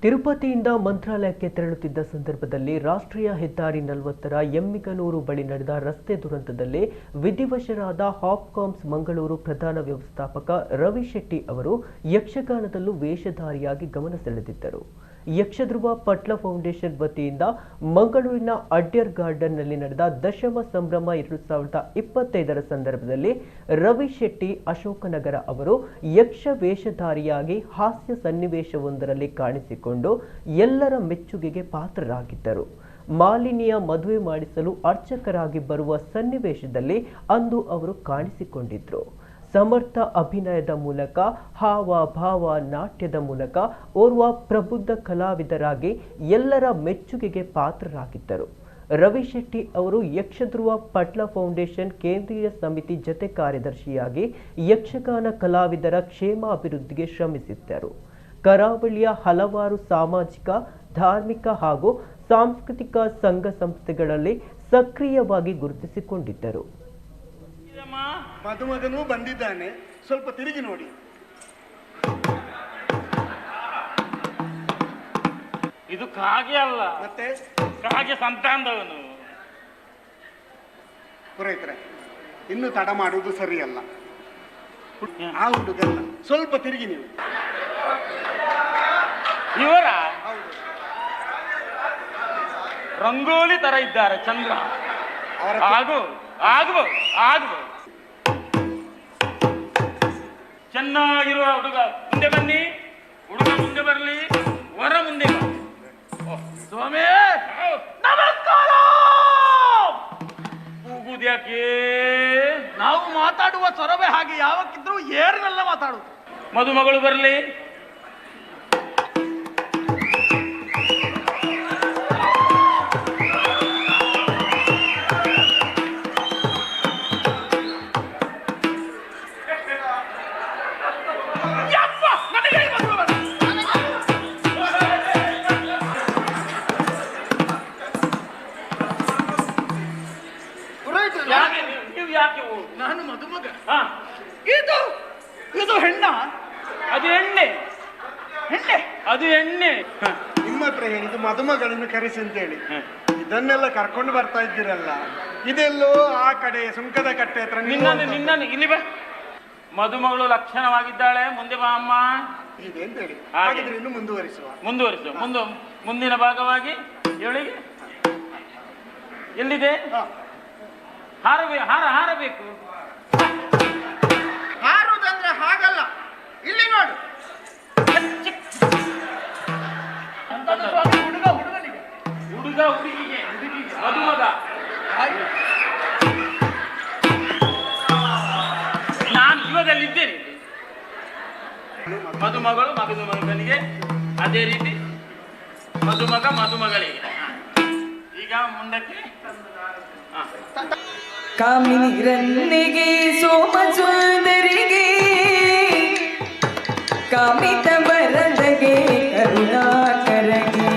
ತಿರುಪತಿಯಿಂದ ಮಂತ್ರಾಲಯಕ್ಕೆ ತೆರಳುತ್ತಿದ್ದ ಸಂದರ್ಭದಲ್ಲಿ ರಾಷ್ಟ್ರೀಯ ಹೆದ್ದಾರಿ 40ರ ಎಮ್ಮಿಗನೂರು ಬಳಿ ನಡೆದ ರಸ್ತೆ ದುರಂತದಲ್ಲಿ ವಿಧಿವಶರಾದ ಹಾಪ್ಕಾಮ್ಸ್ ಮಂಗಳೂರು ಪ್ರಧಾನ ವ್ಯವಸ್ಥಾಪಕ ರವಿ ಶೆಟ್ಟಿ ಅವರು ಯಕ್ಷಗಾನದಲ್ಲೂ ವೇಷಧಾರಿಯಾಗಿ ಗಮನ ಸೆಳೆದಿದ್ದರು. ಯಕ್ಷಧ್ರುವ ಪಟ್ಲ ಫೌಂಡೇಶನ್ ವತಿಯಿಂದ ಮಂಗಳೂರಿನ ಅಡ್ಯರ್ ಗಾರ್ಡನ್ನಲ್ಲಿ ನಡೆದ ದಶಮ ಸಂಭ್ರಮ 2025ರ ಸಂದರ್ಭದಲ್ಲಿ ರವಿ ಶೆಟ್ಟಿ ಅಶೋಕನಗರ ಅವರು ಯಕ್ಷ ವೇಷಧಾರಿಯಾಗಿ ಹಾಸ್ಯ ಸನ್ನಿವೇಶವೊಂದರಲ್ಲಿ ಕಾಣಿಸಿಕೊಂಡು ಎಲ್ಲರ ಮೆಚ್ಚುಗೆಗೆ ಪಾತ್ರರಾಗಿದ್ದರು. ಮಾಲಿನಿಯ ಮದುವೆ ಮಾಡಿಸಲು ಅರ್ಚಕರಾಗಿ ಬರುವ ಸನ್ನಿವೇಶದಲ್ಲಿ ಅಂದು ಅವರು ಕಾಣಿಸಿಕೊಂಡಿದ್ರು. ಸಮರ್ಥ ಅಭಿನಯದ ಮೂಲಕ ಹಾವ ಭಾವ ನಾಟ್ಯದ ಮೂಲಕ ಓರ್ವ ಪ್ರಬುದ್ಧ ಕಲಾವಿದರಾಗಿ ಎಲ್ಲರ ಮೆಚ್ಚುಗೆಗೆ ಪಾತ್ರರಾಗಿದ್ದರು. ರವಿ ಶೆಟ್ಟಿ ಅವರು ಯಕ್ಷಧ್ರುವ ಪಟ್ಲ ಫೌಂಡೇಶನ್ ಕೇಂದ್ರೀಯ ಸಮಿತಿ ಜತೆ ಕಾರ್ಯದರ್ಶಿಯಾಗಿ ಯಕ್ಷಗಾನ ಕಲಾವಿದರ ಕ್ಷೇಮಾಭಿವೃದ್ಧಿಗೆ ಶ್ರಮಿಸಿದ್ದರು. ಕರಾವಳಿಯ ಹಲವಾರು ಸಾಮಾಜಿಕ, ಧಾರ್ಮಿಕ ಹಾಗೂ ಸಾಂಸ್ಕೃತಿಕ ಸಂಘ ಸಂಸ್ಥೆಗಳಲ್ಲಿ ಸಕ್ರಿಯವಾಗಿ ಗುರುತಿಸಿಕೊಂಡಿದ್ದರು. ಮದುಮಗನೂ ಬಂದಿದ್ದಾನೆ, ಸ್ವಲ್ಪ ತಿರುಗಿ ನೋಡಿ. ಇದು ಕಾಗೆ ಅಲ್ಲ, ಮತ್ತೆ ಕಾಗೆ ಸಂತಾನದವನು. ಪುರೋಹಿತರೆ, ಇನ್ನು ತಡ ಮಾಡುವುದು ಸರಿಯಲ್ಲ. ಆ ಹುಡುಗಲ್ಲ, ಸ್ವಲ್ಪ ತಿರುಗಿ ನೀವು. ಇವರ ರಂಗೋಲಿ ತರ ಇದ್ದಾರೆ, ಚಂದ್ರ. ಆಗಬಹುದು ಚೆನ್ನಾಗಿರುವ ಹುಡುಗ ಮುಂದೆ ಬನ್ನಿ, ಹುಡುಗ ಮುಂದೆ ಬರಲಿ, ವರ ಮುಂದೆ ಸ್ವಾಮಿ ನಮಸ್ಕಾರ. ಕೂಗುದ್ಯಾಕೆ? ನಾವು ಮಾತಾಡುವ ಸ್ವರವೇ ಹಾಗೆ, ಯಾವಕ್ಕಿದ್ರೂ ಏರ್ನೆಲ್ಲ ಮಾತಾಡುದು. ಮದುಮಗಳು ಬರಲಿ. ನಾನು ಮದುಮಗ. ಇದು ಹೆಣ್ಣ? ಅದು ಎಣ್ಣೆ. ಅದು ಎಣ್ಣೆ. ನಿಮ್ಮ ಹತ್ರ ಹೇಳಿದ್ದು ಮದುಮಗಳನ್ನು ಕರೆಸಿ ಅಂತ ಹೇಳಿ, ಇದನ್ನೆಲ್ಲ ಕರ್ಕೊಂಡು ಬರ್ತಾ ಇದ್ದೀರಲ್ಲ, ಇದೆಲ್ಲೋ ಆ ಕಡೆ ಸುಂಕದ ಕಟ್ಟೆ ಹತ್ರ. ನಿನ್ನನ್ನು ಇಲ್ಲಿ ಬಾ. ಮದುಮಗಳು ಲಕ್ಷಣವಾಗಿದ್ದಾಳೆ, ಮುಂದೆ ಬಾ ಅಮ್ಮ. ಇದೆ ಅಂತ ಹೇಳಿ, ಹಾಗಿದ್ರೆ ಇನ್ನು ಮುಂದುವರಿಸುವ. ಮುಂದಿನ ಭಾಗವಾಗಿ ಇವಳಿಗೆ ಎಲ್ಲಿದೆ? ಹಾರಬೇಕು. ಹಾರುದಂದ್ರೆ ಹಾಗಲ್ಲ, ಇಲ್ಲಿ ನೋಡು. ಹುಡುಗ ಹುಡುಗಿಗೆ ಮದುಮಗ. ನಾನು ಯುಗದಲ್ಲಿದ್ದೇನೆ. ಮದುಮಗಳು ಮಗನಿಗೆ, ಅದೇ ರೀತಿ ಮದುಮಗ ಮದುಮಗಳಿಗೆ. ಈಗ ಮುಂದಕ್ಕೆ ಕಾಮಿನಿರನ್ನಿಗೆ ಸೋಮ ಸುಂದರಿಗೆ ಕಾಮಿತ ವರದಗೆ ಕರುಣಾಕರಗೆ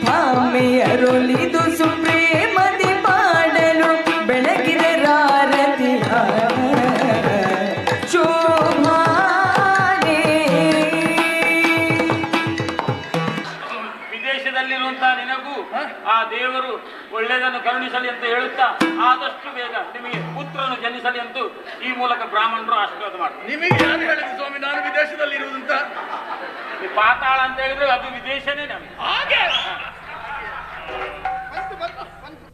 ಭಾಮೆಯರೊಲಿದು ಸುಪ್ರೇಮದಿ ಪಾಡಲು ಬೆಳಗಿದ ರಾರತಿ ಶೋಭಾನೆ. ವಿದೇಶದಲ್ಲಿರುವಂತಹ ನಿನಗೂ ಆ ದೇವರು ಒಳ್ಳೆಯದನ್ನು ಕರುಣಿಸಲಿ ಅಂತ ಹೇಳುತ್ತಾ ಆದಷ್ಟು ಬೇಗ ನಿಮಗೆ ಪುತ್ರನು ಜನಿಸಲಿ ಅಂತೂ ಈ ಮೂಲಕ ಬ್ರಾಹ್ಮಣರು ಆಶೀರ್ವಾದ ಮಾಡ್ತಾರೆ. ನಿಮಗೆ ಯಾರು ಹೇಳಿದ್ರು ಸ್ವಾಮಿ ನಾನು ವಿದೇಶದಲ್ಲಿ ಇರುವುದಂತ? ಪಾತಾಳ ಅಂತ ಹೇಳಿದ್ರೆ ಅದು ವಿದೇಶನೇ.